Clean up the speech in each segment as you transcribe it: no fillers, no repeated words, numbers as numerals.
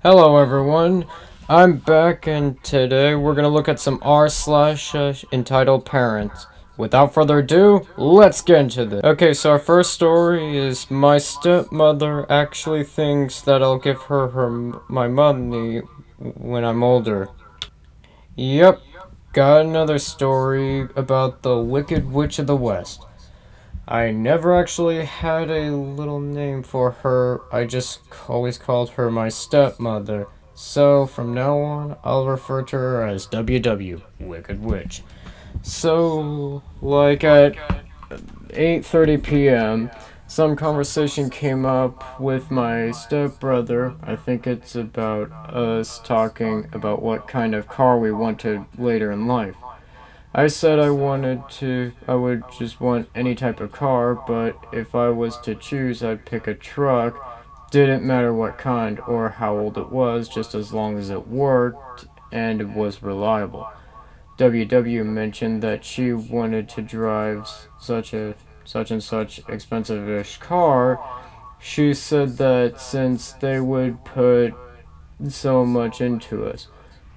Hello everyone, I'm back and today we're gonna look at some entitled parents. Without further ado, let's get into this. Okay, so our first story is my stepmother actually thinks that I'll give my money when I'm older. Yep, got another story about the Wicked Witch of the West. I never actually had a little name for her, I just always called her my stepmother. So from now on, I'll refer to her as WW, Wicked Witch. So, like at 8:30 p.m., some conversation came up with my stepbrother. I think it's about us talking about what kind of car we wanted later in life. I said I would just want any type of car, but if I was to choose, I'd pick a truck. Didn't matter what kind or how old it was, just as long as it worked and it was reliable. WW mentioned that she wanted to drive such and such expensive-ish car. She said that since they would put so much into us,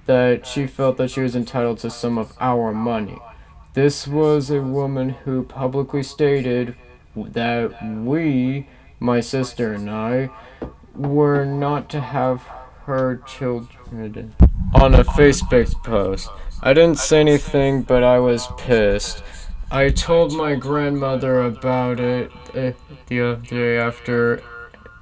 that she felt that she was entitled to some of our money. This was a woman who publicly stated that we, my sister and I, were not to have her children on a Facebook post. I didn't say anything, but I was pissed. I told my grandmother about it the day after,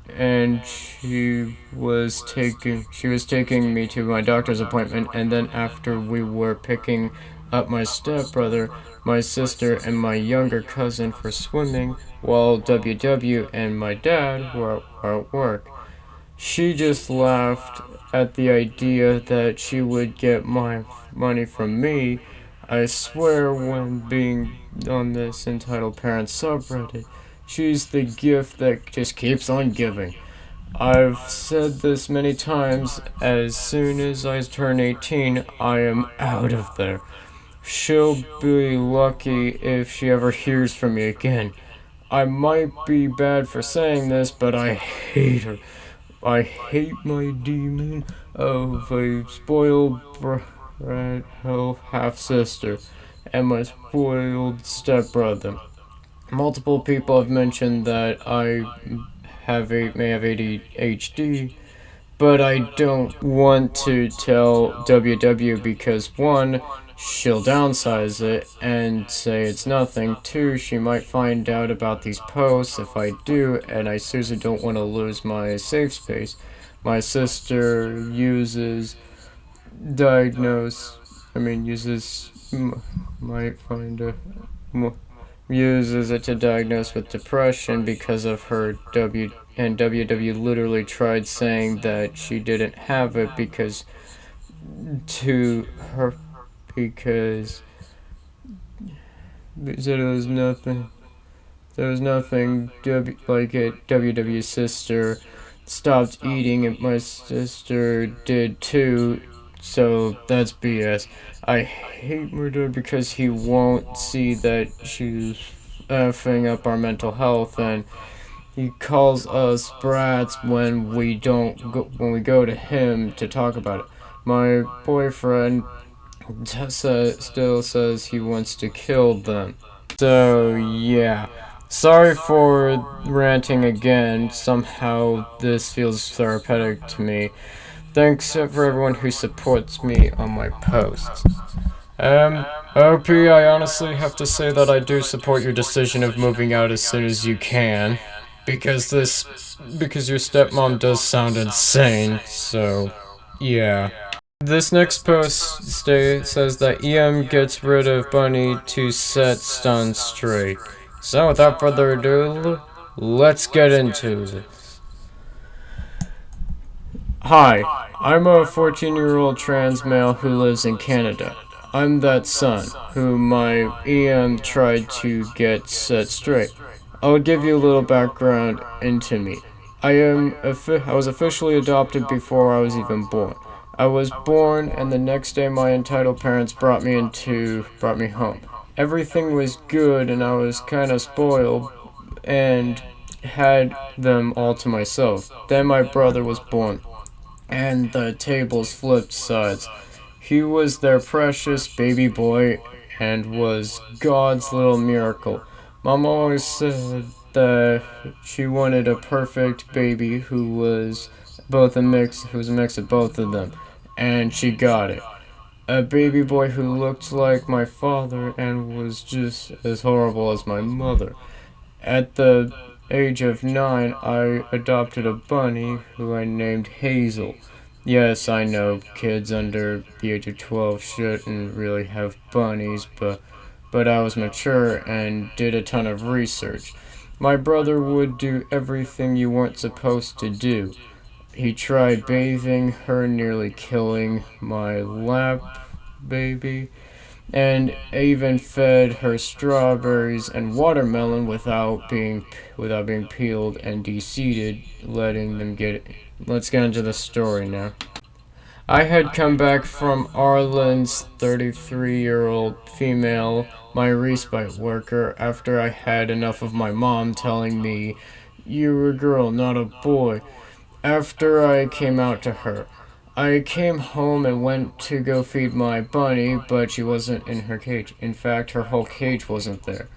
and she was taking me to my doctor's appointment, and then after we were picking up my stepbrother, my sister, and my younger cousin for swimming, while WW and my dad were at work. She just laughed at the idea that she would get my money from me. I swear, when being on this entitled parents subreddit, she's the gift that just keeps on giving. I've said this many times, as soon as I turn 18, I am out of there. She'll be lucky if she ever hears from me again. I might be bad for saying this, but I hate her. I hate my demon of a spoiled brat half sister and my spoiled stepbrother. Multiple people have mentioned that I may have ADHD, but I don't want to tell WW because one, she'll downsize it and say it's nothing. Two, she might find out about these posts if I do, and I seriously don't want to lose my safe space. My sister diagnose, I mean, might find a, uses it to diagnose with depression because of her and WW literally tried saying that she didn't have it to her because there was nothing like it. WW's sister stopped eating and my sister did too, so that's BS. I hate murder because he won't see that she's effing up our mental health, and he calls us brats when when we go to him to talk about it. My boyfriend still says he wants to kill them. So yeah. Sorry for ranting again. Somehow this feels therapeutic to me. Thanks for everyone who supports me on my posts. OP, I honestly have to say that I do support your decision of moving out as soon as you can. Because your stepmom does sound insane, so, yeah. This next post says that EM gets rid of Bunny to set Stun straight. So without further ado, let's get into this. Hi, I'm a 14-year-old trans male who lives in Canada. I'm that son who my EM tried to get set straight. I'll give you a little background into me. I was officially adopted before I was even born. I was born, and the next day my entitled parents brought me home. Everything was good, and I was kind of spoiled, and had them all to myself. Then my brother was born. and the tables flipped sides. He was their precious baby boy and was God's little miracle. Mom always said that she wanted a perfect baby who was a mix of both of them, and she got it. A baby boy who looked like my father and was just as horrible as my mother. At the age of 9, I adopted a bunny who I named Hazel. Yes, I know kids under the age of 12 shouldn't really have bunnies, but I was mature and did a ton of research. My brother would do everything you weren't supposed to do. He tried bathing her, nearly killing my lap baby, and even fed her strawberries and watermelon without being peeled and de-seeded, letting them get it. Let's get into the story now. I had come back from Arlen's 33-year-old female, my respite worker, after I had enough of my mom telling me, "You're a girl, not a boy," after I came out to her. I came home and went to go feed my bunny, but she wasn't in her cage. In fact, her whole cage wasn't there.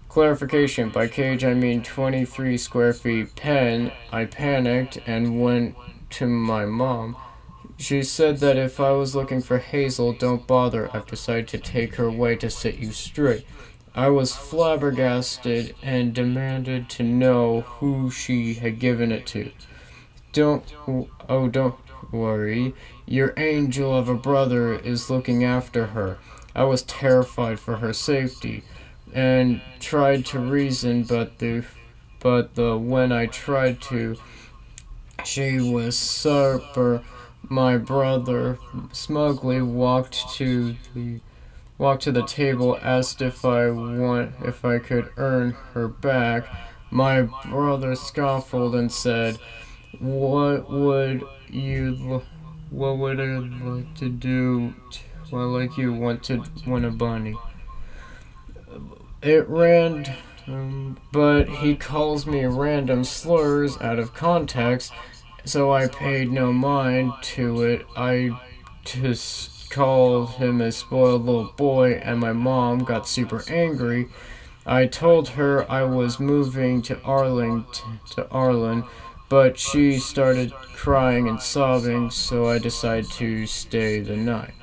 Clarification, by cage I mean 23 square feet pen. I panicked and went to my mom. She said that if I was looking for Hazel, don't bother. I've decided to take her away to set you straight. I was flabbergasted and demanded to know who she had given it to. Don't worry. Your angel of a brother is looking after her. I was terrified for her safety and tried to reason, but when I tried to, she was super. My brother smugly walked to the table, asked if I could earn her back. My brother scoffed and said, "What would you what would I like to do? Well, like you want to win a bunny." It ran, but he calls me random slurs out of context, so I paid no mind to it. I just called him a spoiled little boy, and my mom got super angry. I told her I was moving to Arlen, but she started crying and sobbing, so I decided to stay the night.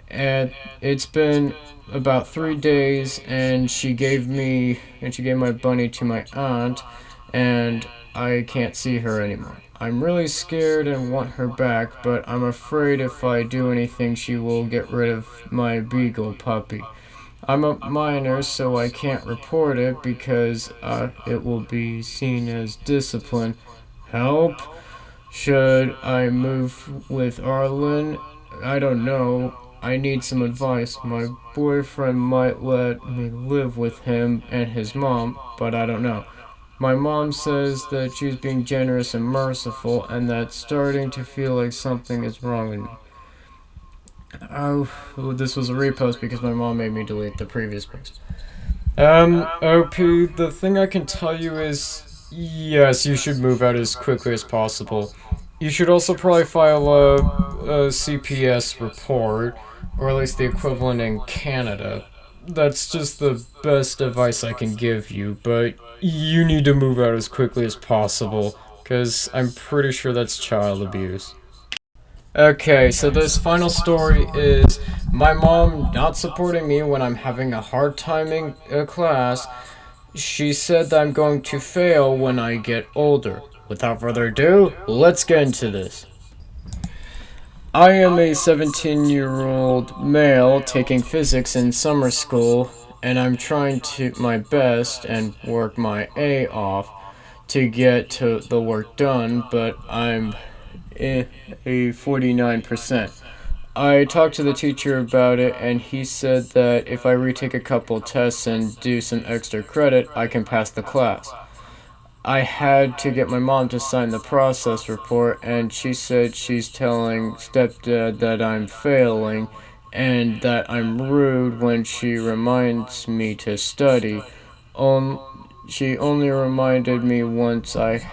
And it's been about 3 days, and she gave my bunny to my aunt, and I can't see her anymore. I'm really scared and want her back, but I'm afraid if I do anything, she will get rid of my beagle puppy. I'm a minor, so I can't report it because it will be seen as discipline. Help! Should I move with Arlen? I don't know. I need some advice. My boyfriend might let me live with him and his mom, but I don't know. My mom says that she's being generous and merciful, and that's starting to feel like something is wrong with me. Oh, this was a repost because my mom made me delete the previous post. OP, the thing I can tell you is, yes, you should move out as quickly as possible. You should also probably file a CPS report, or at least the equivalent in Canada. That's just the best advice I can give you, but you need to move out as quickly as possible, because I'm pretty sure that's child abuse. Okay, so this final story is my mom not supporting me when I'm having a hard time in a class. She said that I'm going to fail when I get older. Without further ado, let's get into this. I am a 17-year-old male taking physics in summer school, and I'm trying to my best and work my A off to get to the work done, but I'm a 49%. I talked to the teacher about it, and he said that if I retake a couple tests and do some extra credit, I can pass the class. I had to get my mom to sign the process report, and she said she's telling stepdad that I'm failing and that I'm rude when she reminds me to study. Um, she only reminded me once, and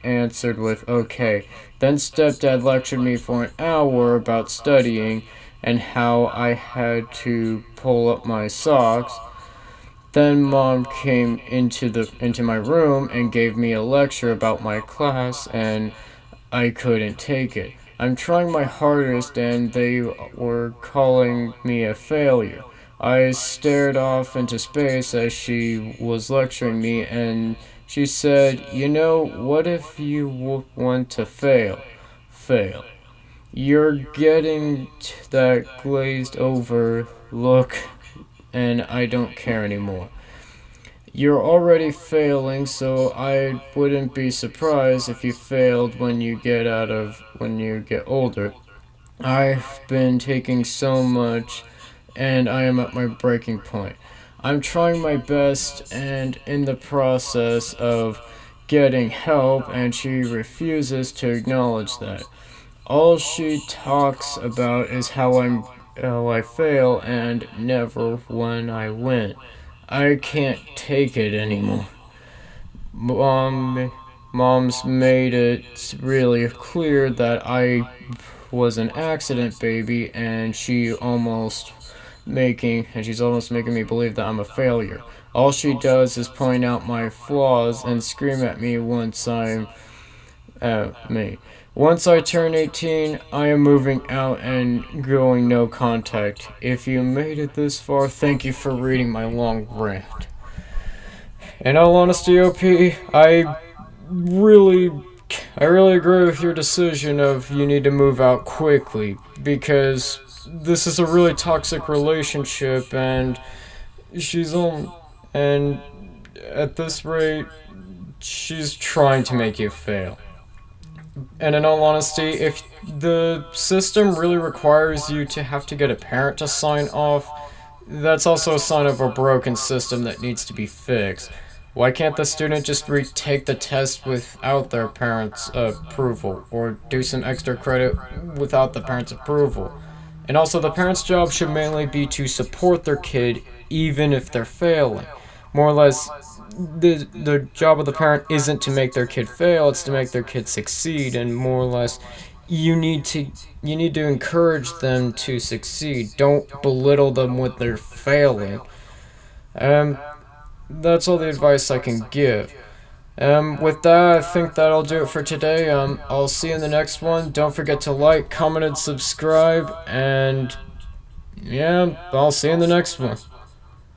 answered with okay. Then stepdad lectured me for an hour about studying and how I had to pull up my socks. Then mom came into my room and gave me a lecture about my class, and I couldn't take it. I'm trying my hardest and they were calling me a failure. I stared off into space as she was lecturing me, and she said, "You know, what if you want to fail? Fail. You're getting that glazed over look, and I don't care anymore. You're already failing, so I wouldn't be surprised if you failed when you get older. I've been taking so much and I am at my breaking point. I'm trying my best and in the process of getting help, and she refuses to acknowledge that. All she talks about is how I fail and never when I win. I can't take it anymore. Mom, Mom's made it really clear that I was an accident baby, and she's almost making me believe that I'm a failure. All she does is point out my flaws and scream at me once I'm at me. Once I turn 18, I am moving out and going no contact. If you made it this far, thank you for reading my long rant. In all honesty, OP, really, I really agree with your decision of you need to move out quickly, because this is a really toxic relationship, and she's on, and at this rate, she's trying to make you fail. And in all honesty, if the system really requires you to have to get a parent to sign off, that's also a sign of a broken system that needs to be fixed. Why can't the student just retake the test without their parents' approval, or do some extra credit without the parents' approval? And also, the parents' job should mainly be to support their kid even if they're failing. More or less, the job of the parent isn't to make their kid fail, it's to make their kid succeed, and more or less, you need to encourage them to succeed. Don't belittle them when they're failing. Um, that's all the advice I can give. With that, I think that'll do it for today. I'll see you in the next one. Don't forget to like, comment, and subscribe, and yeah, I'll see you in the next one.